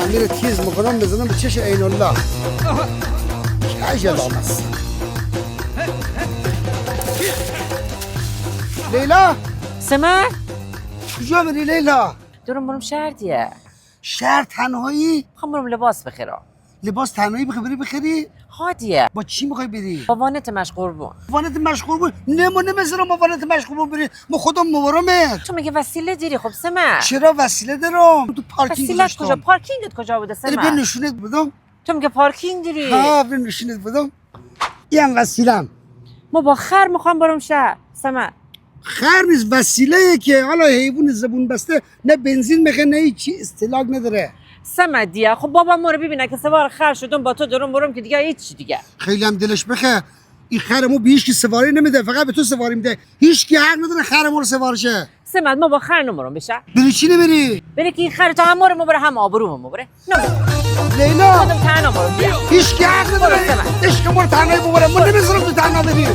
میره تیز میکنم بزنم به چش عین الله که عجل آمست لیلا سمر کجا میری لیلا؟ دارم برم شهر دیگه. شهر تنهایی؟ میخوام برم لباس بخرم. لباس تنهایی بخری؟ ها دیگه. با چی میخوای بری؟ با وانت مشغول بون. وانت مشغول بود؟ نه ما نمیذارم با وانت مشغول بود بری، ما خودم مبارمت. تو میگه وسیله داری. خب سمر چرا وسیله دارم؟ تو پارکینگ وسیلت کجا؟ پارکینگت کجا بوده بیا سمر؟ نشونت بدم. تو میگه پارکینگ داری. ها بیا نشونت بدم. این وسیلم. ما با خر میخوام برم شهر سمر. خر نیست، وسیله که حالا حیوان زبون بسته نه بنزین میخه نه هیچی استهلاک نداره. سمر دیگه. خب بابا ما رو ببینه که سوار خر شدم با تو دارم برم که دیگه هیچ دیگه. خیلی هم دلش بخه. این خرمو به هیچ کی سواری نمیده، فقط به تو سواری میده. هیچ کی حق نداره خرمو رو سوار شه. سمر ما با خر نمرم بشه. بری چی نمیری؟ بره که این خر تا هم ما بره هم آبرومو بره. لیلا خودم تنها برم بیا. هیچ کی حق نداره برو سمر. عشق مور تنهایی ببره، ما نمیذارم تو تنها بری.